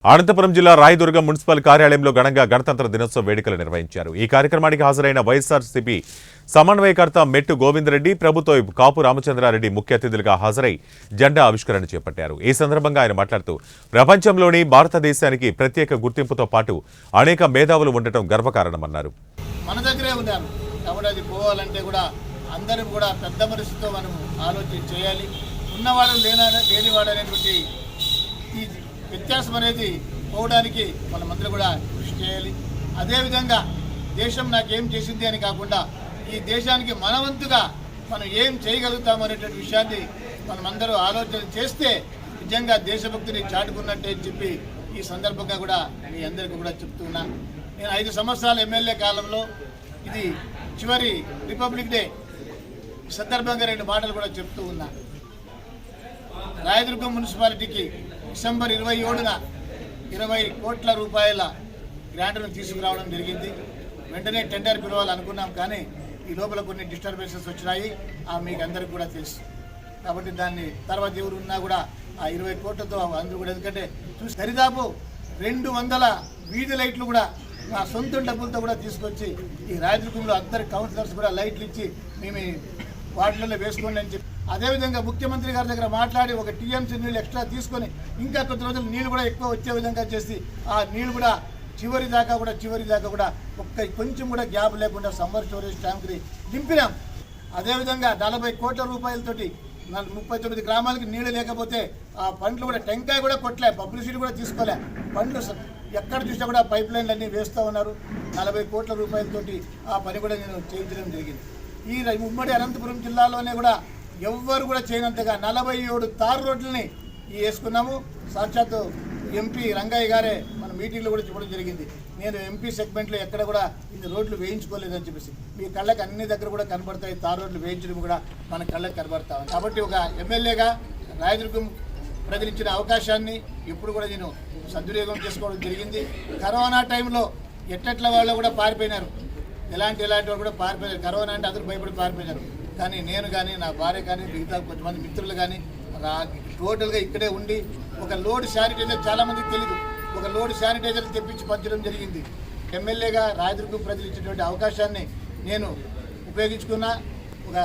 అనంతపురం జిల్లా రాయదుర్గం మున్సిపల్ కార్యాలయంలో ఘనంగా గణతంత్ర దినోత్సవ వేడుకలు నిర్వహించారు. ఈ కార్యక్రమానికి హాజరైన వైఎస్ఆర్సీపీ సమన్వయకర్త మెట్టు గోవిందరెడ్డి, ప్రభుత్వ కాపు రామచంద్రారెడ్డి ముఖ్య అతిథులుగా హాజరై జెండా ఆవిష్కరణ చేపట్టారు. ఈ సందర్భంగా ఆయన మాట్లాడుతూ ప్రపంచంలోని భారతదేశానికి ప్రత్యేక గుర్తింపుతో పాటు అనేక మేధావులు ఉండటం గర్వకారణమన్నారు. మన దగ్గరే ఉన్నారు కాబట్టి అది పోవాలంటే కూడా అందరం కూడా పెద్ద మనసుతో మనం ఆలోచన చేయాలి. ఉన్నవాడు లేనివాడు అనేటువంటి ఈ వ్యత్యాసం అనేది పోవడానికి మనమందరూ కూడా కృషి చేయాలి. అదేవిధంగా దేశం నాకేం చేసింది అని కాకుండా ఈ దేశానికి మనవంతుగా మనం ఏం చేయగలుగుతాం అనేటువంటి విషయాన్ని మనమందరూ ఆలోచన చేస్తే నిజంగా దేశభక్తిని చాటుకున్నట్టే అని చెప్పి ఈ సందర్భంగా కూడా మీ అందరికీ కూడా చెప్తున్నా. నేను 5 సంవత్సరాల ఎమ్మెల్యే కాలంలో ఇది చివరి రిపబ్లిక్ డే సందర్భంగా 2 మాటలు కూడా చెప్తూ ఉన్నా. రాయదుర్గం మున్సిపాలిటీకి డిసెంబర్ 27న 20 కోట్ల రూపాయల గ్రాంట్ను తీసుకురావడం జరిగింది. వెంటనే టెండర్ పిలవాలనుకున్నాం, కానీ ఈ లోపల కొన్ని డిస్టర్బెన్సెస్ వచ్చినాయి. మీకు అందరికీ కూడా తెలుసు. కాబట్టి దాన్ని తర్వాత ఎవరు ఉన్నా కూడా ఆ 20 కోట్లతో అందరూ కూడా, ఎందుకంటే చూసి దరిదాపు 200 వీధి లైట్లు కూడా నా సొంత డబ్బులతో కూడా తీసుకొచ్చి ఈ రాయదుర్గంలో అందరి కౌన్సిలర్స్ కూడా లైట్లు ఇచ్చి మేము వాటిలలో వేసుకోండి అని చెప్పి, అదేవిధంగా ముఖ్యమంత్రి గారి దగ్గర మాట్లాడి ఒక టీఎంసీ నీళ్ళు ఎక్స్ట్రా తీసుకొని ఇంకా కొద్ది రోజులు నీళ్ళు కూడా ఎక్కువ వచ్చే విధంగా చేసి ఆ నీళ్ళు కూడా చివరి దాకా కూడా కొంచెం కూడా గ్యాప్ లేకుండా సమ్మర్ స్టోరేజ్ ట్యాంక్ని నింపినాం. అదేవిధంగా 40 కోట్ల రూపాయలతోటి 39 గ్రామాలకి నీళ్లు లేకపోతే ఆ పండ్లు కూడా టెంకాయ కూడా కొట్టలే, పబ్లిసిటీ కూడా తీసుకోలే. పండ్లు ఎక్కడ చూసినా కూడా పైప్ లైన్లు అన్నీ వేస్తూ ఉన్నారు. 40 కోట్ల రూపాయలతోటి ఆ పని కూడా నేను చేయించడం జరిగింది. ఈ ఉమ్మడి అనంతపురం జిల్లాలోనే కూడా ఎవ్వరు కూడా చేయనంతగా 47 తారు రోడ్లని వేసుకున్నాము. సాక్షాత్తు ఎంపీ రంగయ్య గారే మన మీటింగ్లో కూడా చెప్పడం జరిగింది. నేను ఎంపీ సెగ్మెంట్లో ఎక్కడ కూడా ఇది రోడ్లు వేయించుకోలేదని చెప్పేసి, మీ కళ్ళకి అన్ని దగ్గర కూడా కనబడతాయి. తారు రోడ్లు వేయించడం కూడా మన కళ్ళకి కనబడతాం. కాబట్టి ఒక ఎమ్మెల్యేగా రాయదుర్గం ప్రజలించిన అవకాశాన్ని ఎప్పుడు కూడా నేను సద్వినియోగం చేసుకోవడం జరిగింది. కరోనా టైంలో ఎట్టట్ల వాళ్ళు కూడా పారిపోయినారు, ఎలాంటి వాళ్ళు కూడా పారిపోయినారు. కరోనా అంటే అందరూ భయపడి పారిపోయినారు. కానీ నేను కానీ నా భార్య కానీ మిగతా కొంతమంది మిత్రులు కానీ టోటల్గా ఇక్కడే ఉండి ఒక లోడ్ శానిటైజర్, చాలామందికి తెలియదు, ఒక లోడ్ శానిటైజర్ తెప్పించి పంచడం జరిగింది. ఎమ్మెల్యేగా రాయదుర్గం ప్రజలు ఇచ్చినటువంటి అవకాశాన్ని నేను ఉపయోగించుకున్నా. ఒక